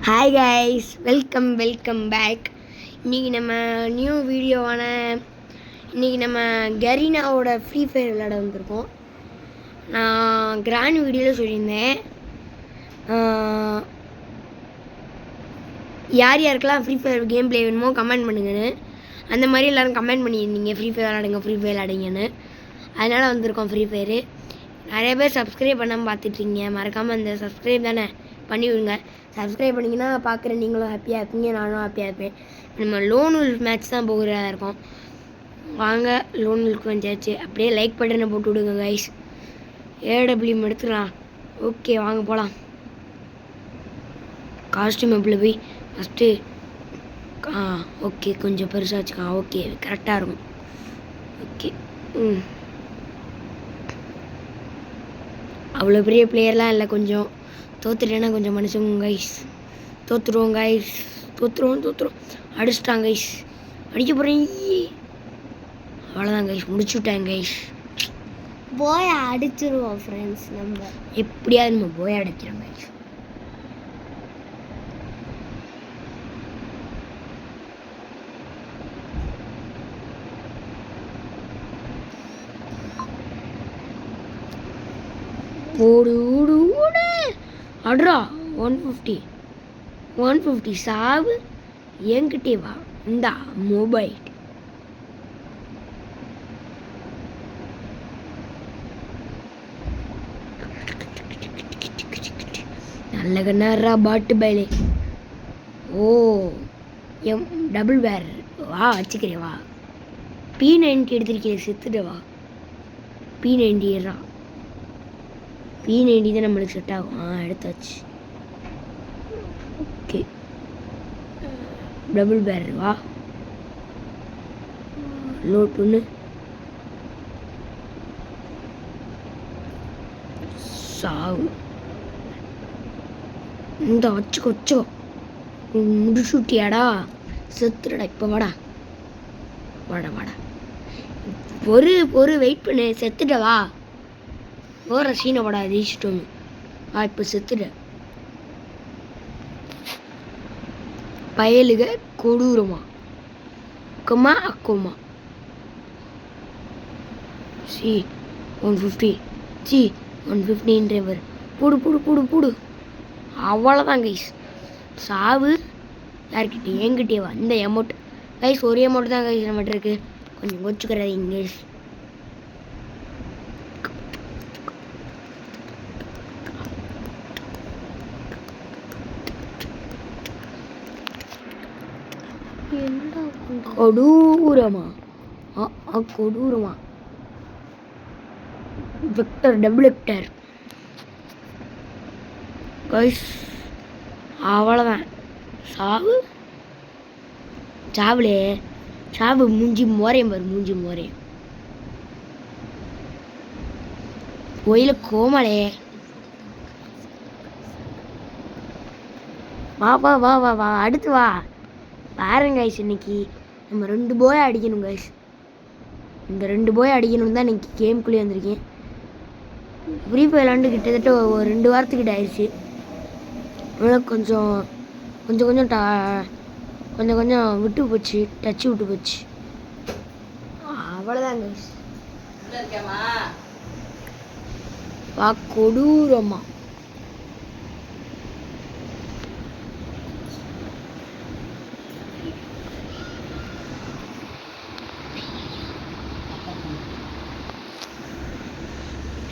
Hi guys, welcome back. இன்றைக்கி நம்ம new வீடியோவான இன்றைக்கி நம்ம கரீனாவோட ஃப்ரீ ஃபயர் விளையாட வந்திருக்கோம். நான் கிராண்ட் வீடியோவில் சொல்லியிருந்தேன் யார் யாருக்கெல்லாம் ஃப்ரீ ஃபயர் கேம் ப்ளே வேணுமோ கமெண்ட் பண்ணுங்கன்னு. அந்த மாதிரி எல்லோரும் கமெண்ட் பண்ணியிருந்தீங்க, ஃப்ரீ ஃபயர் விளையாடுங்கன்னு. அதனால் வந்திருக்கோம் ஃப்ரீ ஃபயரு. நிறைய பேர் சப்ஸ்கிரைப் பண்ணாமல் பார்த்துட்ருக்கீங்க. மறக்காமல் அந்த சப்ஸ்கிரைப் தானே பண்ணி விடுங்க. சப்ஸ்கிரைப் பண்ணிங்கன்னா பார்க்குற நீங்களும் ஹாப்பியாக இருப்பீங்க, நானும் ஹாப்பியாக இருப்பேன். நம்ம லோன் உல்ஃப் மேட்ச் தான் போகிறதா இருக்கோம். வாங்க லோன் உல்ஃப் வந்தாச்சு. அப்படியே லைக் பட்டனை போட்டு விடுங்க கைஸ். ஏடபிள்யூஎம் எடுத்துக்கலாம். ஓகே வாங்க போகலாம். காஸ்டியூம் எப்படி போய் ஃபஸ்ட்டு ஓகே கொஞ்சம் பெருசாச்சுக்கா. ஓகே கரெக்டாக இருக்கும். ஓகே அவ்வளோ பெரிய பிளேயர்லாம் இல்லை, கொஞ்சம் தோத்துட்டேன்னா கொஞ்சம் மனுஷங்க கைஸ். தோற்றுருவோம் கைஸ், தோற்றுருவோம். அடிச்சிட்டாங்க கைஸ், அடிக்க போகிறேன். அவ்வளோதான் கைஸ், முடிச்சு விட்டாங்க கைஸ். போய் அடிச்சிருவோம் ஃப்ரெண்ட்ஸ். நம்ம எப்படியாவது நம்ம போய் அடிக்கிறோம் கைஸ். ஓடு ஓடு ஓடு அட்ரா. 150 சாவு. என்கிட்டே வா, இந்தா மொபைல். நல்ல கண்ணாரா பாட்டு பைலே. ஓ எம் டபுள் வேர் வா, வச்சுக்கிறேன் வா. P90 எடுத்திருக்கேன், செத்துட்டு வா. P90 ஏறா. P90 தான் நம்மளுக்கு செட் ஆகும். எடுத்தாச்சு. ஓகே டபுள் பேர் வா, லோட் பண்ணு. சாவு. இந்த வச்சுக்கோ முடிச்சு விட்டியாடா, செத்துடா. இப்போ வாடா. ஒரு வெயிட் பண்ணு, செத்துட்ட வா. ஓர சீனை படா, ஜெயிச்சிட்டோம். இப்போ செத்துட. பயலுக கொடூரமா அக்கோமா. சி 150 150 போடு. அவ்வளோதான் கைஸ், சாவு. யார்கிட்ட? என்கிட்டே வா. இந்த அமௌண்ட் கைஸ், ஒரே அமௌண்ட் தான் கைஸ் நம்மகிட்ட இருக்கு. கொஞ்சம் கொச்சுக்கிறாதீங்க கைஸ். கொடூரமா விக்டர் டபுள் விக்டர் கைஸ். அவ்வளோதான், சாவு. மூஞ்சி மோரையும் பாரு, மூஞ்சி மோரையும். கோயில கோமலே. வா அடுத்து வா. பாருங்க கைஸ், இன்னைக்கு நம்ம 2 போய் அடிக்கணும் கைஸ். இந்த 2 போய் அடிக்கணும் தான் இன்னைக்கு கேம்குள்ளேயே வந்திருக்கேன். ஃப்ரீ ஃபயர் விளாண்டு கிட்டத்தட்ட ஒரு 2 வாரத்துக்கிட்ட ஆயிடுச்சு. அதனால் கொஞ்சம் விட்டு போச்சு, டச்சு விட்டு போச்சு. அவ்வளோதான் கைஸ். வா கொடூரமா.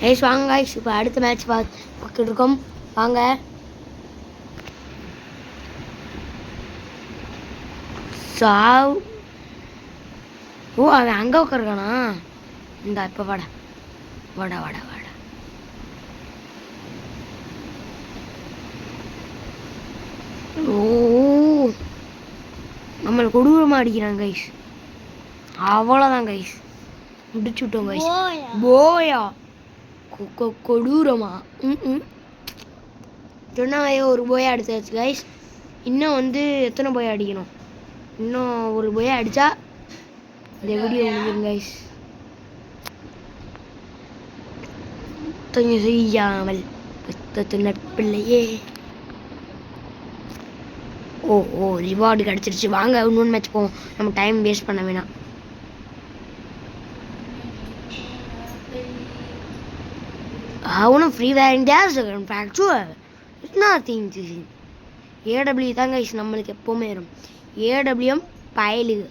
கைஸ் வாங்க கைஸ், இப்போ அடுத்த மேட்ச் பார்த்துட்டு இருக்கோம். வாங்க. சாவ். ஓ அவன் அங்கே உட்காருக்கானா? இந்த இப்போ வாடா. ஓ நம்மளை கொடூரமாக அடிக்கிறான் கைஸ். அவ்வளோதான் கைஸ், முடிச்சு விட்டோம் கைஸ். போயா கொடூரமா. சொன்னாங்க ஒரு போயா அடிச்சாச்சு கைஸ். இன்னும் எத்தனை போயா அடிக்கணும்? இன்னும் ஒரு போயா அடித்தா இந்த வீடியோ முடிஞ்சிடும் கைஸ். செய்யாமல் பெத்தது நட்பில்லையே. ஓ ஓ ரிவார்டு கிடச்சிருச்சு. வாங்க இன்னொன்று மேட்ச் போவோம், நம்ம டைம் வேஸ்ட் பண்ண வேணாம். அவனும் free fire factual it's nothing. AW தான் கைஸ் நம்மளுக்கு எப்போவுமே வரும். ஏடபிள்யூஎம் பயலுக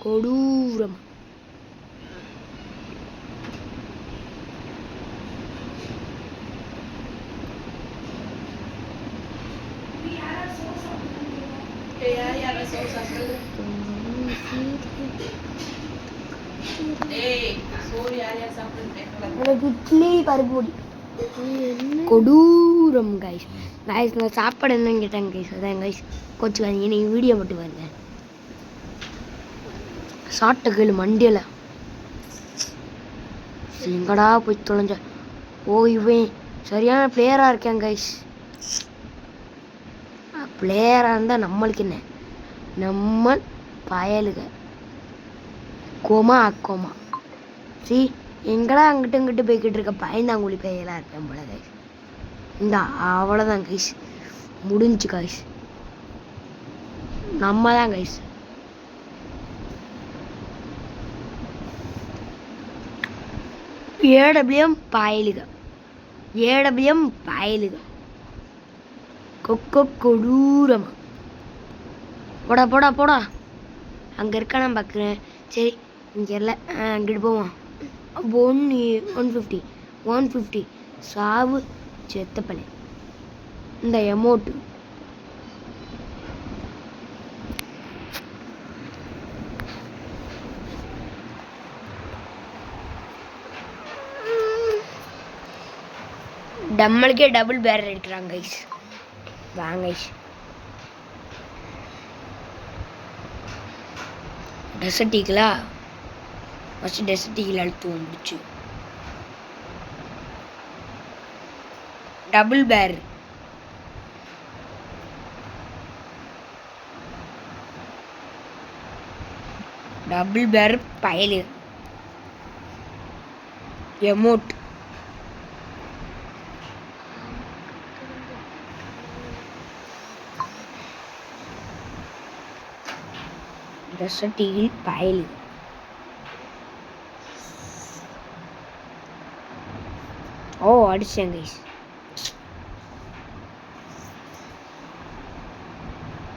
கொடூரம். இட்லி பருப்பொடி கொடூரம் கைஸ். கைஸ் நான் சாப்பாடு என்னன்னு கேட்டாங்க கைஸ், அதான் கைஸ் கோச்சுக்காதீங்க, நீங்கள் வீடியோ மட்டும் பாருங்க. சாப்பிட்ட கேளு மண்டியில் எங்கடா போய் தொலைஞ்ச. ஓ இவன் சரியான பிளேயராக இருக்கேன் கைஸ். பிளேயராக இருந்தால் நம்மளுக்கு என்ன, நம்ம பயலுக கோமா அக்கோமா. சி எங்கடா அங்கிட்ட இங்கிட்ட போய்கிட்டு இருக்க பயந்தாங்குழி பையலாக இருக்கேன் போல கைஸ். இந்த அவ்வளோதான் கைஸ், முடிஞ்சு கைஸ், நம்ம தான் கைஸ். ஏடபிள்யூஎம் பயலுக, ஏடபிள்யூஎம் பயலுக கொக்கோ கொடூரமா. போடா போடா போடா, அங்கே இருக்கா நான் பார்க்குறேன். சரி இங்கே இல்லை, அங்கிட்டு போவோம். 150 150 சாவு செத்தப்பலை. இந்த எமோட்டு நம்மளுக்கே டபுள் பேரர் எடுக்கிறாங்க கைஸ். வாங்க கைஸ், டெசர்ட்டிகளா ஃபஸ்ட்டு டெசர்ட்டிகள் அழுத்துவோம். முடிச்சு டபுள் பேர் டபுள் பேர் பயலு எமோட் டெசர்ட்டிகள் பயலு. ஓ அடிச்சேன் கைஸ்,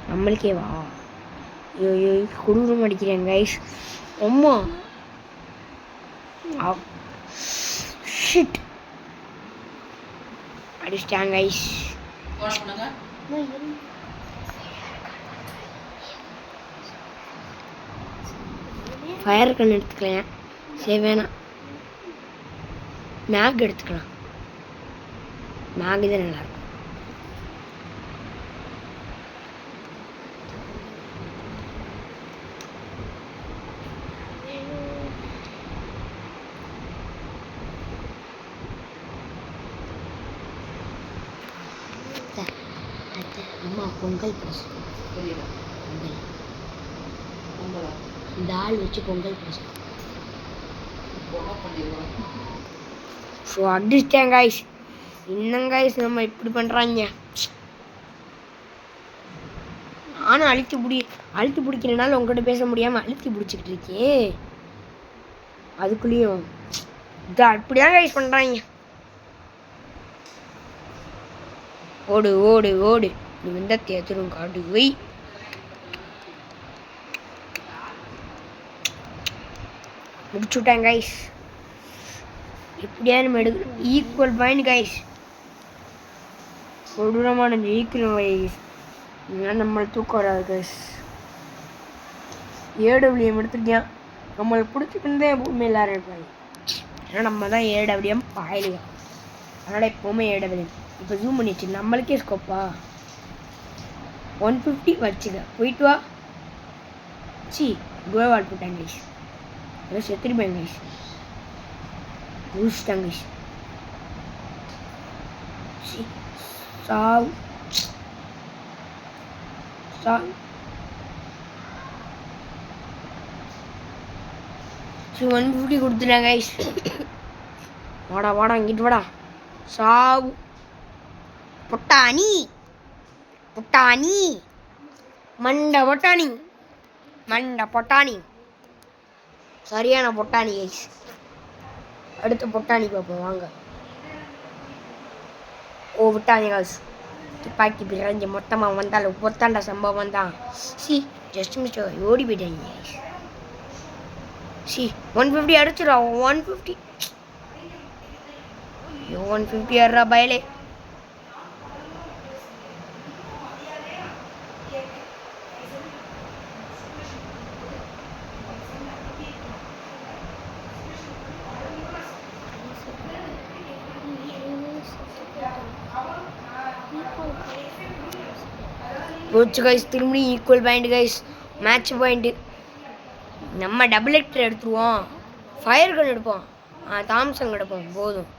நம்மளுக்கே வா. ஐயோ கொடூரம் அடிக்கிறேன் கைஸ். அம்மா ஷிட் அடிச்சிட்டாங்க கைஸ். ஃபயர் கன் எடுத்துக்கலாம், சரி வேணாம் மேக் எடுத்துக்கலாம். மேக் தான் நல்லாயிருக்கும். அம்மா பொங்கல் பேசும், பொங்கல் தால் வச்சு பொங்கல் பேசும். ஸோ அடிச்சிட்டேன் கைஸ். இன்னும் கைஸ் நம்ம இப்படி பண்ணுறாங்க. நானும் அழுத்தி பிடிக்கிறனால உங்கள்கிட்ட பேச முடியாமல் அழுத்தி பிடிச்சிக்கிட்டு இருக்கேன். அதுக்குள்ளேயும் இது அப்படிதான் கைஸ் பண்ணுறாங்க. ஓடு ஓடு ஓடு, நீ வந்த தேத்தரும் காடு வை. முடிச்சுட்டேன் கைஸ். எப்படியா நம்ம எடுக்கணும் ஈக்குவல் பாயிண்ட் கைஸ். கொடூரமான ஜெயிக்கணும் கைஸ், இதெல்லாம் நம்மளை தூக்கம் வராது கைஸ். ஏடபிள்யூஎம் எடுத்துருக்கேன், நம்மளுக்கு பிடிச்சிக்கிட்டே எப்பவுமே எல்லாரும் இருப்பாங்க. ஏன்னா நம்ம தான் ஏடபிள்யூஎம் பாயலியா, அதனால் எப்போவுமே ஏடபிள்யூஎம். இப்போ ஜூம் பண்ணி வச்சு நம்மளுக்கே ஸ்கோப்பா 150 வச்சுக்க போயிட்டு வா. சி கோவால் போட்டாங்க கைஸ், ஏதோ செத்துருப்பேன் கைஸ். முடிச்சிட்டாங்க கைஸ். சாவ் சாவ் 150 கொடுத்துட்டாங்க கைஸ். வாடா வாடா இங்கிட்டு வாடா. சாவு புட்டாணி புட்டாணி மண்டை பொட்டாணி மண்டை பொட்டாணி சரியான பொட்டாணி கைஸ். அடுத்து பொட்டாணி பார்ப்போம் வாங்க. ஓ விட்டாங்க கைஸ். துப்பாக்கி பிறஞ்சு மொத்தமாக வந்தாலும் பொத்தாண்ட சம்பவம் தான். சி ஜஸ்ட் மிஸ்டர் ஓடி போயிட்டாங்க கைஸ். சி 150 அடிச்சிடா 150. ஐயோ 150 ஏறா பயலே. போச்சு கைஸ். திரும்பி equal point guys. Match point. நம்ம டபுள் ஹெக்டர் எடுத்துருவோம். ஃபயர் கன் எடுப்போம். தாம்சன் எடுப்போம் போதும்.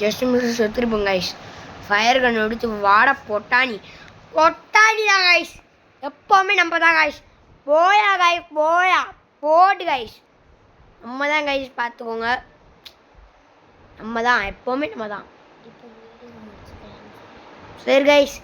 ஜஸ்ட் மிஸ் செத்துருப்போம் கைஸ். ஃபயர் கன் எடுத்து வாட பொட்டாணி பொட்டாணி தான் கைஸ். எப்போவுமே நம்ம தான் கைஸ். போயா கைஸ் போயா போட்டு கைஸ். நம்ம தான் கைஸ் பார்த்துக்கோங்க. நம்ம தான் எப்போவுமே நம்ம தான். சரி கைஸ்.